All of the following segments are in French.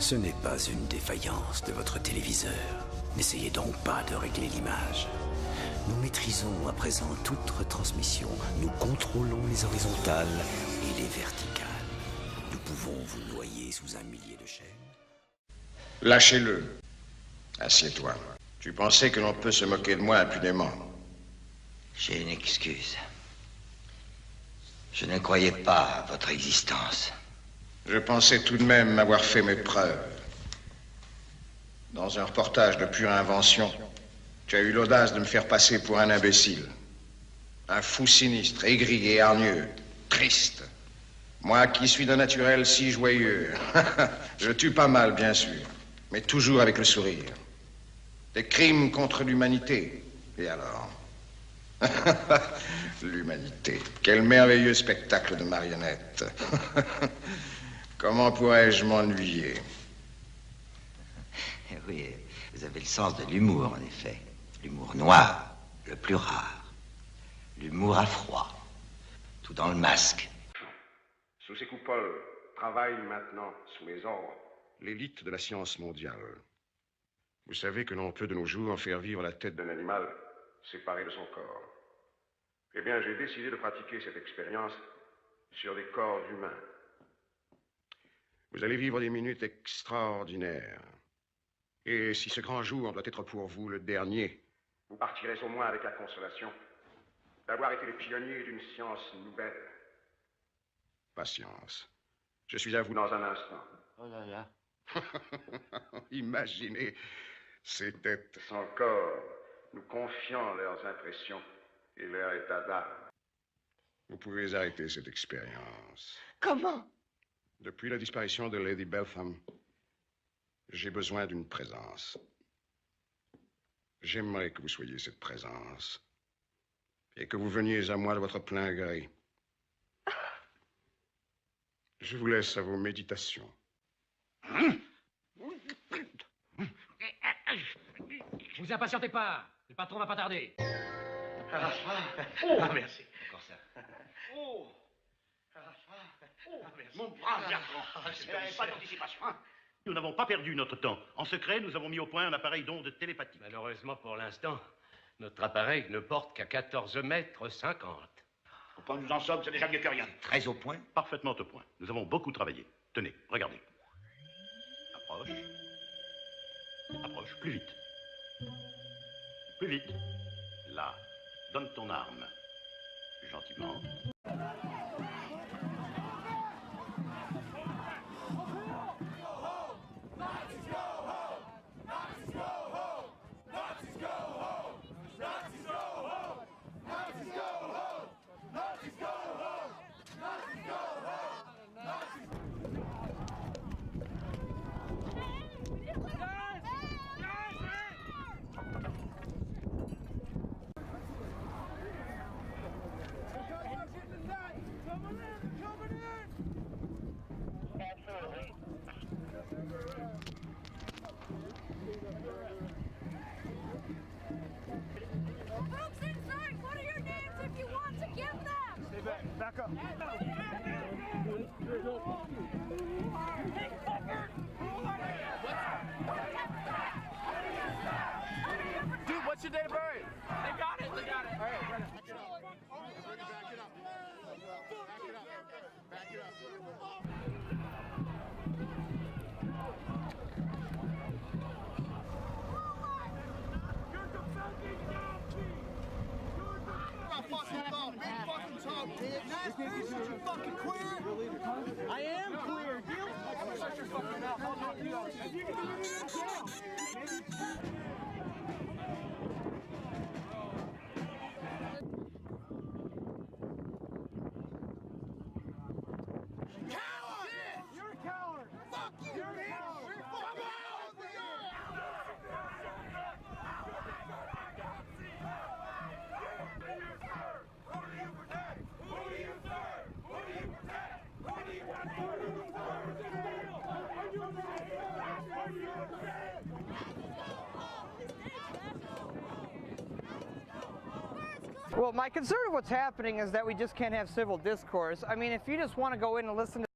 Ce n'est pas une défaillance de votre téléviseur. N'essayez donc pas de régler l'image. Nous maîtrisons à présent toute retransmission. Nous contrôlons les horizontales et les verticales. Nous pouvons vous noyer sous un millier de chaînes. Lâchez-le. Assieds-toi. Tu pensais que l'on peut se moquer de moi impunément? J'ai une excuse. Je ne croyais pas à votre existence. Je pensais tout de même avoir fait mes preuves. Dans un reportage de pure invention, tu as eu l'audace de me faire passer pour un imbécile. Un fou sinistre, aigri et hargneux, triste. Moi qui suis d'un naturel si joyeux. Je tue pas mal, bien sûr, mais toujours avec le sourire. Des crimes contre l'humanité. Et alors? L'humanité. Quel merveilleux spectacle de marionnettes. Comment pourrais-je m'ennuyer? Oui, vous avez le sens de l'humour, en effet. L'humour noir, le plus rare. L'humour à froid. Tout dans le masque. Sous ces coupoles, travaille maintenant sous mes ordres l'élite de la science mondiale. Vous savez que l'on peut de nos jours faire vivre la tête d'un animal séparé de son corps. Eh bien, j'ai décidé de pratiquer cette expérience sur des corps humains. Vous allez vivre des minutes extraordinaires. Et si ce grand jour doit être pour vous le dernier, vous partirez au moins avec la consolation d'avoir été les pionniers d'une science nouvelle. Patience. Je suis à vous dans un instant. Oh là là. Imaginez ces têtes sans corps, nous confiant leurs impressions et leur état d'âme. Vous pouvez arrêter cette expérience. Comment? Depuis la disparition de Lady Beltham, j'ai besoin d'une présence. J'aimerais que vous soyez cette présence et que vous veniez à moi de votre plein gré. Je vous laisse à vos méditations. Vous impatientez pas, le patron va pas tarder. Ah, merci. Encore ça. Merci. Mon brave garçon. Pas d'anticipation. Nous n'avons pas perdu notre temps. En secret, nous avons mis au point un appareil d'onde télépathique. Malheureusement, pour l'instant, notre appareil ne porte qu'à 14 mètres 50. Quand nous en sommes, c'est déjà mieux que rien. Très au point. Parfaitement au point. Nous avons beaucoup travaillé. Tenez, regardez. Approche. Approche, plus vite. Plus vite. Là. Donne ton arme. Gentiment. Back up. Dude, what's your date of birth? They got it. All right, back it up. Back it up. Back it up. You fucking queer? I am queer. Shut your fucking mouth. I'll help you out. Coward! You're a coward. Fuck you, you're a coward. Come on! Well, my concern of what's happening is that we just can't have civil discourse. I mean, if you just want to go in and listen to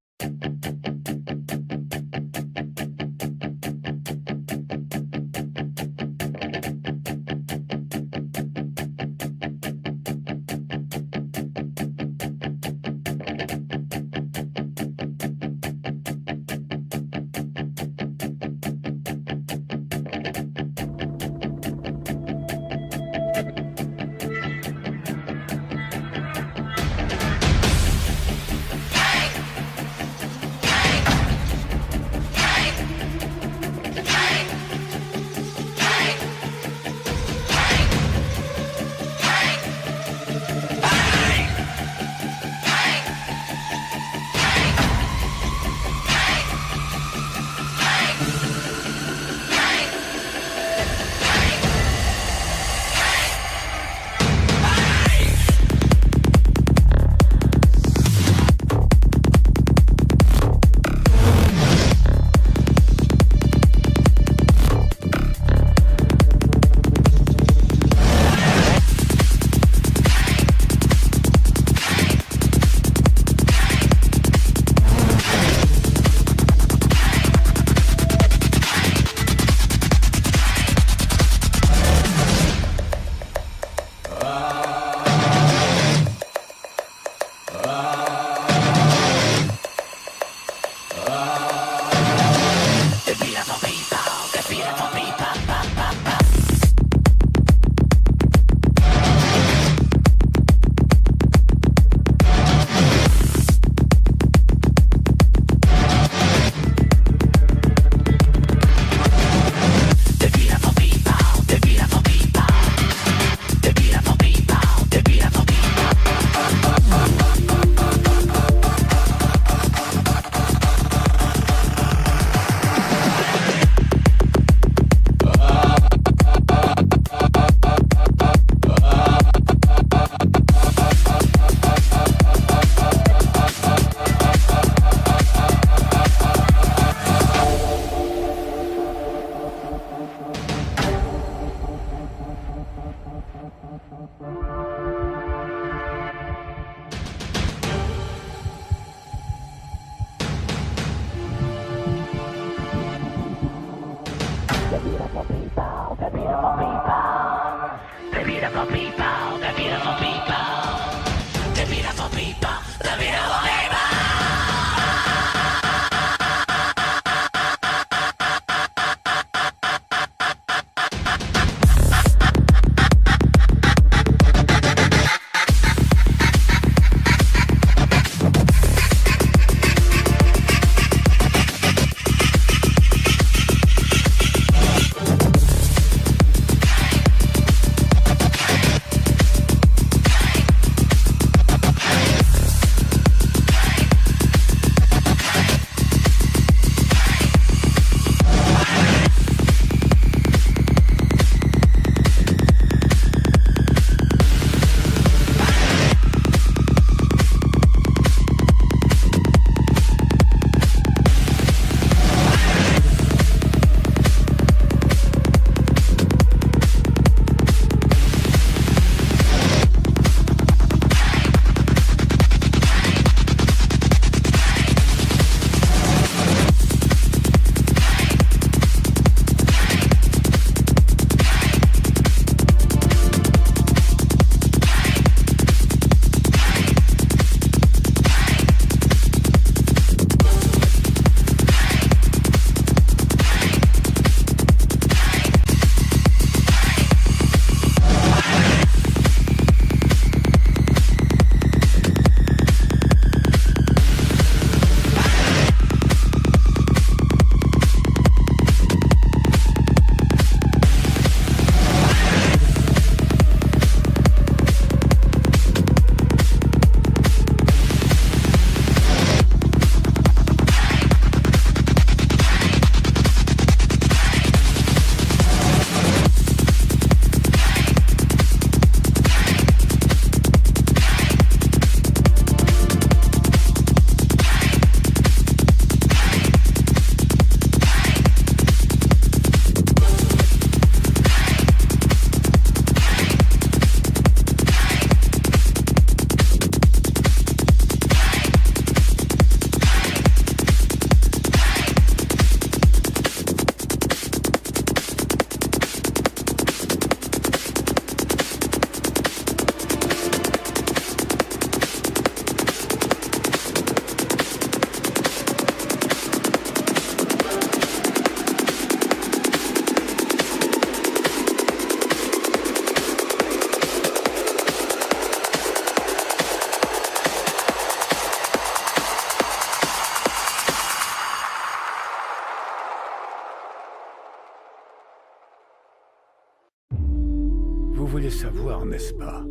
Vous voulez savoir, n'est-ce pas,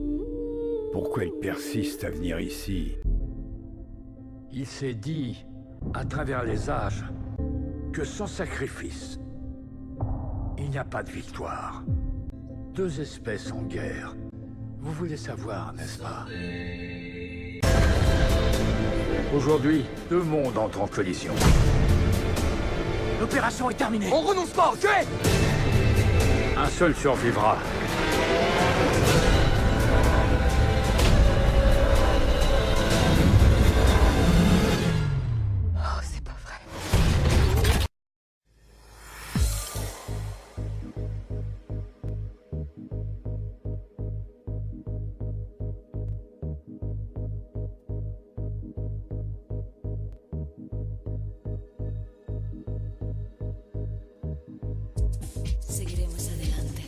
pourquoi il persiste à venir ici? Il s'est dit, à travers les âges, que sans sacrifice, il n'y a pas de victoire. Deux espèces en guerre. Vous voulez savoir, n'est-ce pas? Aujourd'hui, deux mondes entrent en collision. L'opération est terminée. On renonce pas, ok? Un seul survivra. Oh, c'est pas vrai. Seguiremos adelante.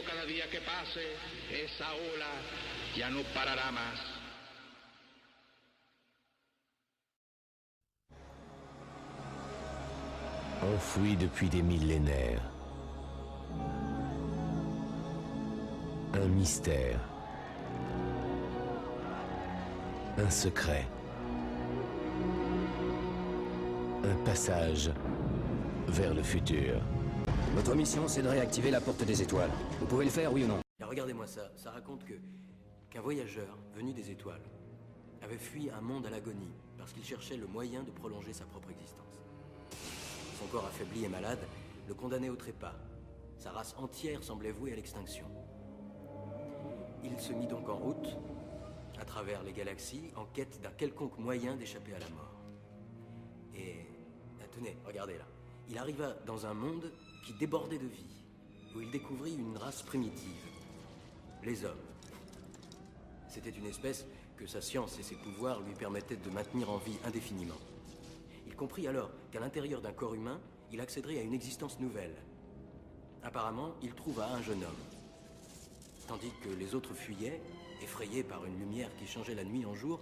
Cada día que pase, esa ola ya no parará más. Enfoui depuis des millénaires. Un mystère. Un secret. Un passage vers le futur. Votre mission, c'est de réactiver la porte des étoiles. Vous pouvez le faire, oui ou non? Regardez-moi ça. Ça raconte qu'un voyageur venu des étoiles avait fui un monde à l'agonie parce qu'il cherchait le moyen de prolonger sa propre existence. Son corps affaibli et malade le condamnait au trépas. Sa race entière semblait vouée à l'extinction. Il se mit donc en route, à travers les galaxies, en quête d'un quelconque moyen d'échapper à la mort. Et... tenez, regardez là. Il arriva dans un monde qui débordait de vie, où il découvrit une race primitive, les hommes. C'était une espèce que sa science et ses pouvoirs lui permettaient de maintenir en vie indéfiniment. Il comprit alors qu'à l'intérieur d'un corps humain, il accéderait à une existence nouvelle. Apparemment, il trouva un jeune homme. Tandis que les autres fuyaient, effrayés par une lumière qui changeait la nuit en jour,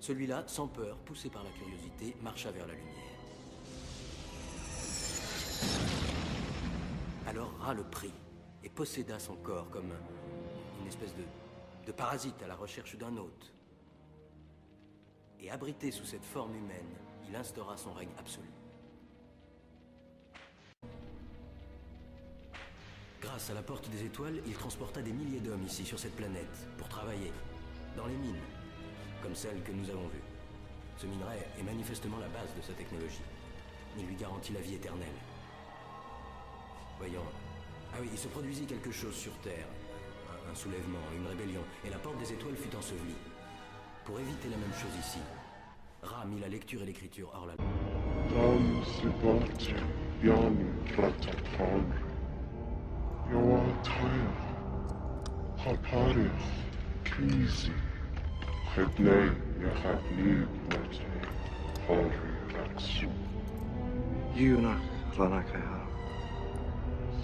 celui-là, sans peur, poussé par la curiosité, marcha vers la lumière. Alors Ra le prit et posséda son corps comme une espèce de parasite à la recherche d'un hôte. Et abrité sous cette forme humaine, il instaura son règne absolu. Grâce à la porte des étoiles, il transporta des milliers d'hommes ici sur cette planète pour travailler dans les mines, comme celle que nous avons vue. Ce minerai est manifestement la base de sa technologie. Il lui garantit la vie éternelle. Voyons. Ah oui, il se produisit quelque chose sur Terre. Un soulèvement, une rébellion. Et la porte des étoiles fut ensevelie. Pour éviter la même chose ici, Ra mit la lecture et l'écriture hors la loi.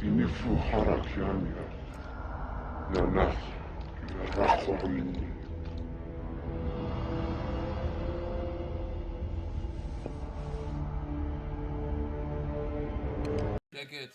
Sinifu harakiania nanaf yaraqwa minni. Yeah, good.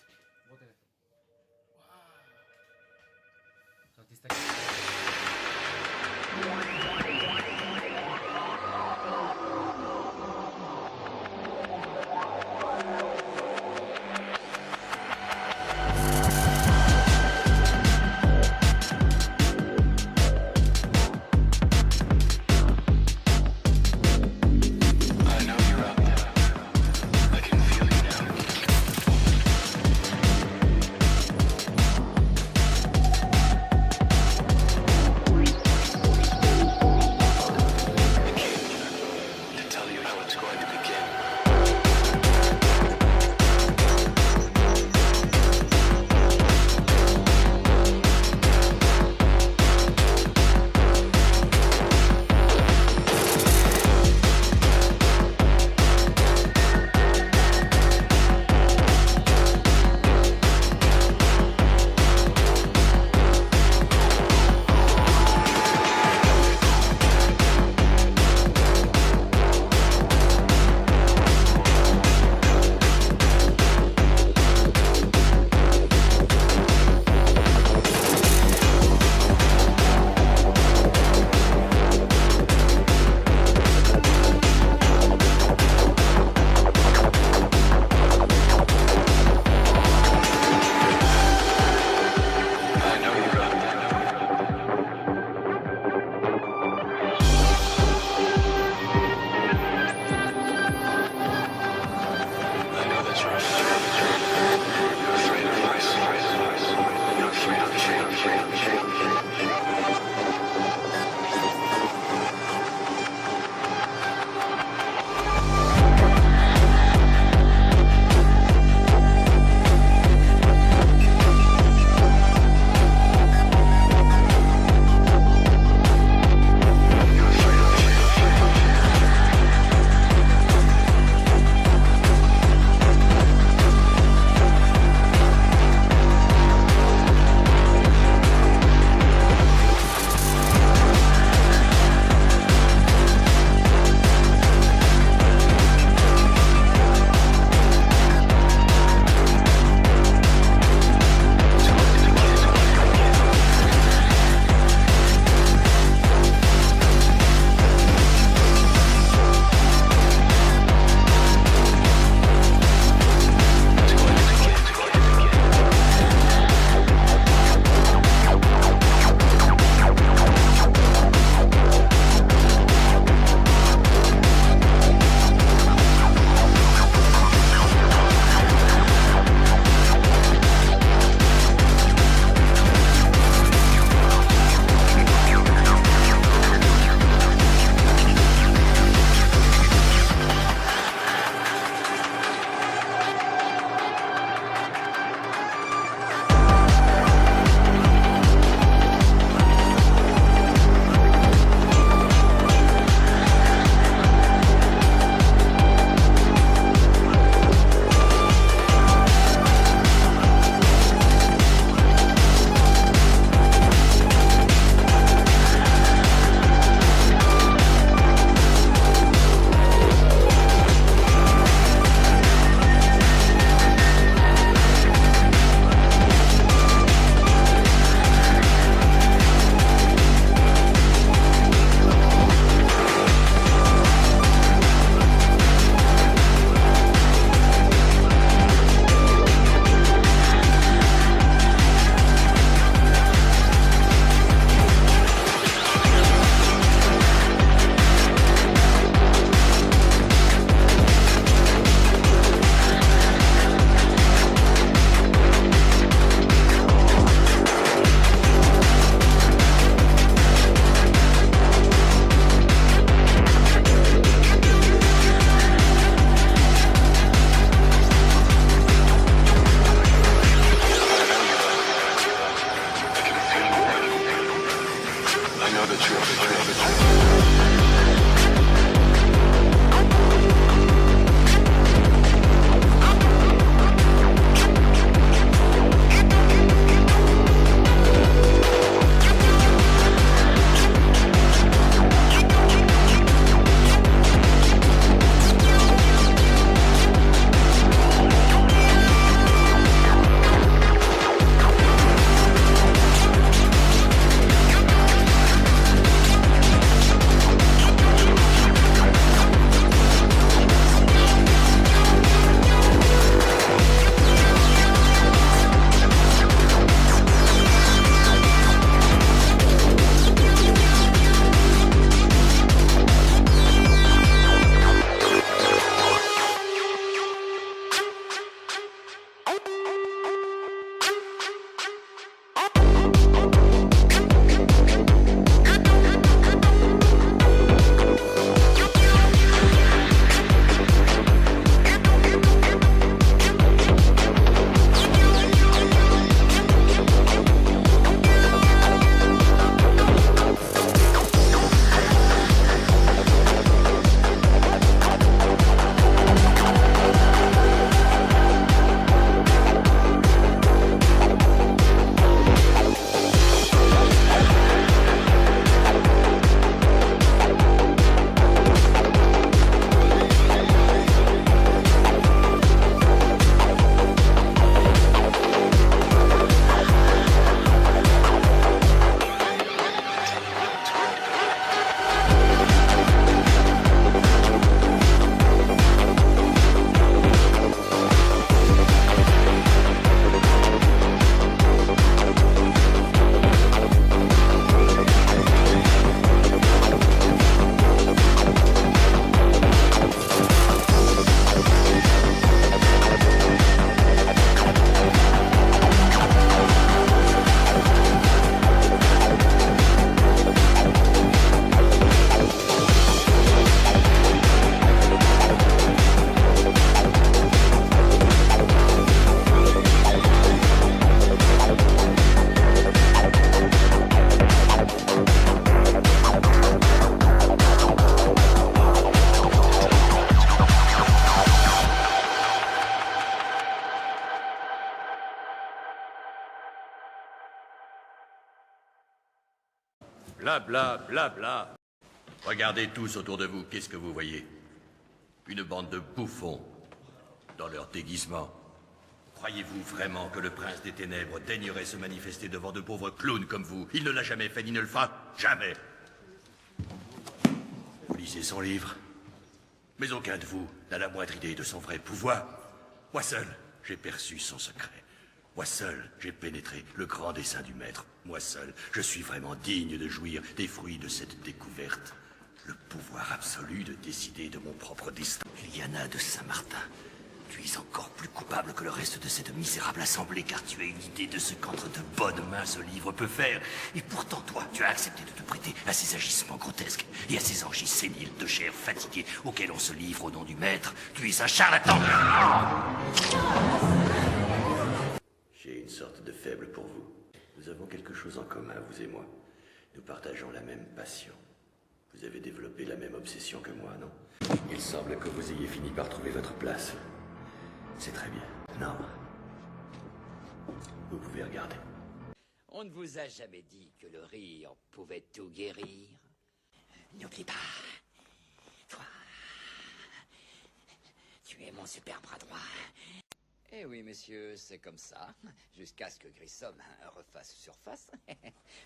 Bla bla bla bla. Regardez tous autour de vous, qu'est-ce que vous voyez? Une bande de bouffons, dans leur déguisement. Croyez-vous vraiment que le prince des ténèbres daignerait se manifester devant de pauvres clowns comme vous? Il ne l'a jamais fait, ni ne le fera jamais. Vous lisez son livre, mais aucun de vous n'a la moindre idée de son vrai pouvoir. Moi seul, j'ai perçu son secret. Moi seul, j'ai pénétré le grand dessein du maître. Moi seul, je suis vraiment digne de jouir des fruits de cette découverte. Le pouvoir absolu de décider de mon propre destin. Liliana de Saint-Martin, tu es encore plus coupable que le reste de cette misérable assemblée, car tu as une idée de ce qu'entre de bonnes mains ce livre peut faire. Et pourtant, toi, tu as accepté de te prêter à ces agissements grotesques et à ces orgies séniles de chair fatiguée auxquelles on se livre au nom du maître. Tu es un charlatan. J'ai une sorte de faible pour vous. Nous avons quelque chose en commun, vous et moi. Nous partageons la même passion. Vous avez développé la même obsession que moi, non? Il semble que vous ayez fini par trouver votre place. C'est très bien. Non. Vous pouvez regarder. On ne vous a jamais dit que le rire pouvait tout guérir. N'oublie pas, toi, tu es mon super bras droit. Eh oui, messieurs, c'est comme ça, jusqu'à ce que Grissom refasse surface.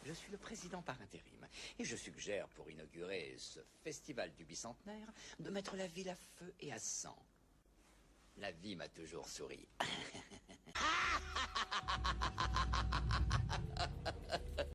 Je suis le président par intérim, et je suggère, pour inaugurer ce festival du bicentenaire, de mettre la ville à feu et à sang. La vie m'a toujours souri.